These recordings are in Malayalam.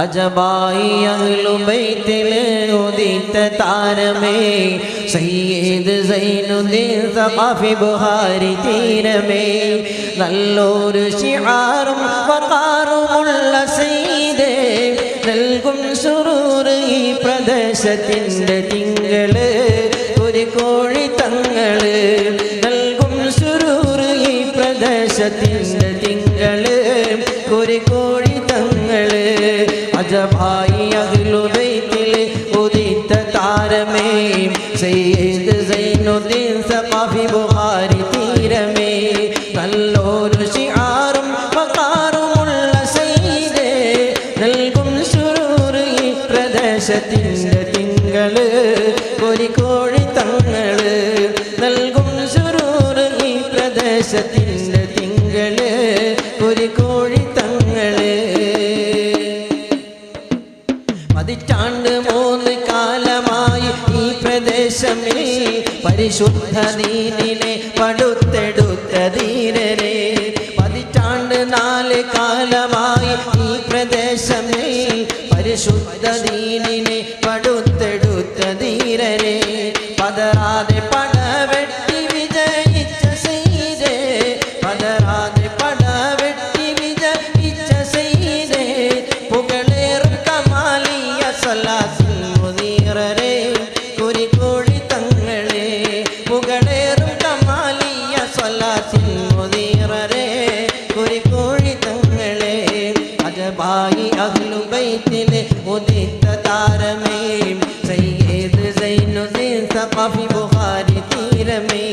അജബായി അഹ്ലുബൈത്തിൽ ഉദിത്ത താരമേ സയ്യിദ് സൈനുദ്ദീൻ സഖാഫി ബുഖാരി തീരമേ നല്ലൊരു ശിആറും വഖാറുമുള്ള സയ്യിദേ നൽകും സുറൂർ ഈ പ്രദേശത്തിൻ്റെ തിങ്കള് ഒരു കോഴി തങ്ങള് നൽകും സുറൂർ ഈ പ്രദേശത്തിൻ്റെ തിങ്കള് ഒരു കോഴി തങ്ങള് അജബായി അഹ്ലുബൈത്തിൽ ഉദിത്ത താരമേ സയ്യിദ് സൈനുദ്ദീൻ സഖാഫി ബുഖാരി തീരമേ നല്ലൊരു ശിആറും വഖാറുമുള്ള സയ്യിദേ നൽകും സുറൂർ ഈ പ്രദേശത്തിൻ്റെ തിങ്കള് ഒരു കോഴി തങ്ങള് നൽകും സുറൂർ ഈ പ്രദേശത്തിൻ്റെ തിങ്കള് ഒരു കോഴി തങ്ങള് പതിറ്റാണ്ട് 3 കാലമായി ഈ പ്രദേശമേ പരിശുദ്ധ ദീനിനെ പടുത്തെടുത്ത ധീരരെ പതിറ്റാണ്ട് 4 കാലമായി ഈ പ്രദേശമേ പരിശുദ്ധ ദീനിനെ പടുത്തെടുത്ത ധീരരെ പതറാതെ പടവെട്ടി വിജയിച്ച സയ്യിദേ പതറാതെ പടവെട്ടി വിജയിച്ച സയ്യിദേ പുകളേറും കമാലിയ സ്വലാത്തുൽ മുനീറരെ ഒരു കോഴി തങ്ങളെ പുകളേറും കമാലിയ സ്വലാത്തുൽ മുനീറരെ ഒരു കോഴി തങ്ങളെ അജബായി അഹ്ലുബൈത്തിൽ ഉദിത്ത താരമേ സയ്യിദ് സൈനുദ്ദീൻ സഖാഫി ബുഖാരി തീരമേ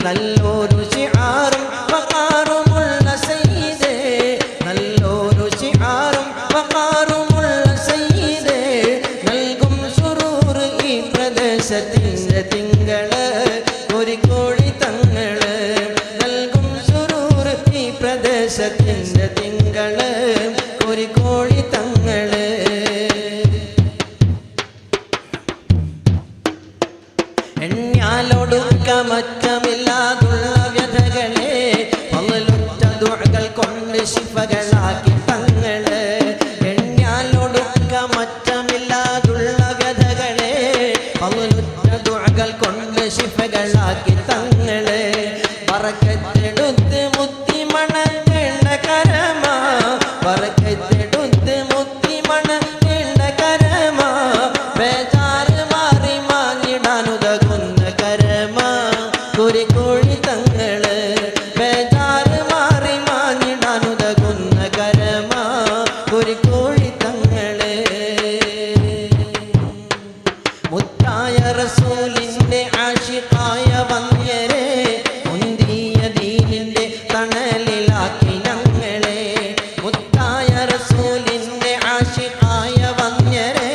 നല്ലൊരു ശിആറും വഖാറുമുള്ള സയ്യിദേ നല്ലൊരു ശിആറും വഖാറുമുള്ള സയ്യിദേ നൽകും സുറൂർ ഈ പ്രദേശത്തിൻ്റെ തിങ്കള് ഒരു കോഴി തങ്ങള് നൽകും സുറൂർ ഈ പ്രദേശത്തിൻ്റെ തിങ്കള് ഒരു കോഴി തങ്ങള് എണ്ണിയാലൊടുക്കമറ്റമില്ലാതുള്ള വ്യഥകളെ പകലുറ്റ ദുആകൾ കൊണ്ട് ശിഫകളാക്കി തങ്ങള് എണ്ണിയാലൊടുക്കമറ്റമില്ലാതുള്ള വ്യഥകളെ പകലുറ്റ ദുആകൾ കൊണ്ട് ശിഫകളാക്കി തങ്ങള് ബറക്കത്തെടുത്ത് മുത്തി മണക്കേണ്ട കരമാ ബറക്കത്തെടുത്ത് മുത്തി മണക്കേണ്ട കരമാ ബേജാറ് മാറി മാഞ്ഞിടാനുതകുന്ന കരമാ ഒരു കോഴി തങ്ങള് ബേജാറ് മാറി മാഞ്ഞിടാനുതകുന്ന കരമാ ഒരു കോഴി തങ്ങള് മുത്തായ റസൂലിൻ്റെ ആശിഖായ വന്യരെ മുന്തിയ ദീനിൻ്റെ തണലിലാക്കി ഞങ്ങളെ മുത്തായ റസൂലിൻ്റെ ആശിഖായ വന്യരെ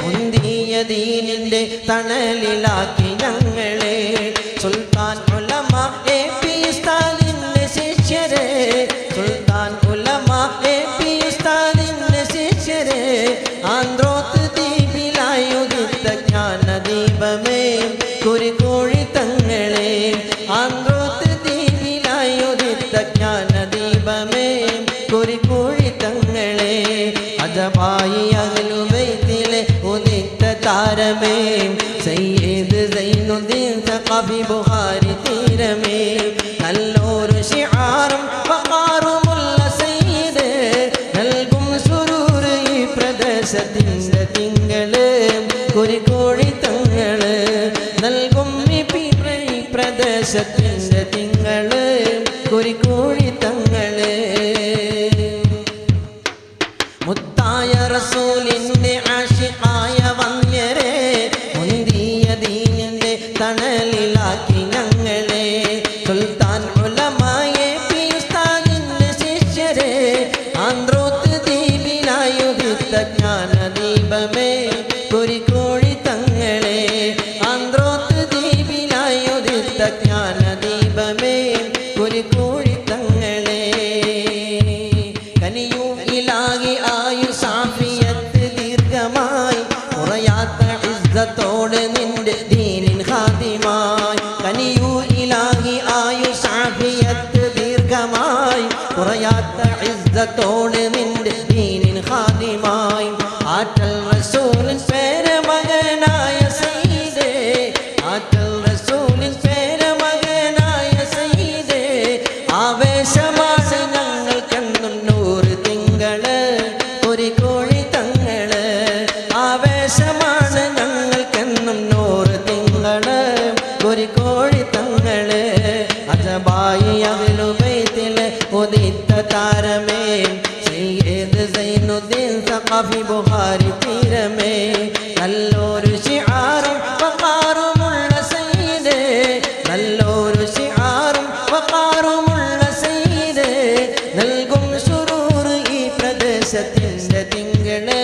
മുന്തിയ ദീനിൻ്റെ തണലിലാക്കി ഞങ്ങളെ സുൽത്താൻ ഉലമ AP ഉസ്താദിൻ്റെ ശിഷ്യരെ സുൽത്താൻ ഉലമ AP ഉസ്താദിൻ്റെ ശിഷ്യരെ ആന്ത്രോത്ത് ദ്വീപിലായുദിത്ത ജ്ഞാനദീപമേ ഒരു കോഴി തങ്ങളെ ആന്ത്രോത്ത് ദ്വീപിലായുദിത്ത ജ്ഞാനദീപമേ ഒരു കോഴി തങ്ങളെ അജബായി അഹ്ലുബൈത്തിലെ ഉദിത്ത താരമേ സയ്യിദ് സൈനുദ്ദീൻ സഖാഫി ബുഖാരി തീരമേ നല്ലൊരു ശിആറും വഖാറുമുള്ള സയ്യിദേ നൽകും സുറൂർ ഈ പ്രദേശത്തിൻ്റെ തിങ്കള് ഒരു കോഴി തങ്ങള് നൽകും ഈ പ്രദേശത്തിൻ്റെ തിങ്കള് ഒരു കോഴി തങ്ങള് മുത്തായ റസൂലിൻ്റെ ആശിഖായ വന്യരെ മുന്തിയ ദീനിൻ്റെ തണലിലാക്കി ഞങ്ങളെ സുൽത്താൻ ഉലമ AP ഉസ്താദിൻ്റെ ശിഷ്യരെ ആന്ത്രോത്ത് ദ്വീപിലായുദിത്ത ജ്ഞാനദീപമേ ഒരു കോഴി തങ്ങളെ ആന്ത്രോത്ത് ദ്വീപിലായുദിത്ത ജ്ഞാനദീപമേ ഒരു കോഴി തങ്ങളെ കനിയൂ ഇലാഹി ആയു സാഫിയത്ത് ദീർഘമായി കുറയാത്ത ഇസ്സത്തോടെ നിന്റെ ദീനിൻ ഖാദിമായി കനിയൂ ഇലാഹി ആയു സാഫിയത്ത് ദീർഘമായി കുറയാത്ത ഇസ്സത്തോടെ നിന്റെ ദീനിൻ ഖാദിമായി ഹായ് ആറ്റൽ റസൂലിൻ പേരമകനായ സയ്യിദേ ആറ്റൽ റസൂലിൻ പേരമകനായ സയ്യിദേ ആവേശമാണ് ഞങ്ങൾക്കെന്നും നൂറ് തിങ്കള് ഒരു കോഴി തങ്ങള് ആവേശമാണ് ഞങ്ങൾക്കെന്നും നൂറ് തിങ്കള് ഒരു കോഴി തങ്ങള് അജബായി അഹ്ലുബൈത്തിലെ ഉദിത്ത താരമേ സയ്യിദ് സൈനുദ്ദീൻ സഖാഫി ബുഖാരി തീരമേ നല്ലൊരു ശിആറും വഖാറുമുള്ള സയ്യിദേ നല്ലൊരു ശിആറും വഖാറുമുള്ള സയ്യിദേ നൽകും സുറൂർ ഈ പ്രദേശത്തിന്റെ തിങ്കളേ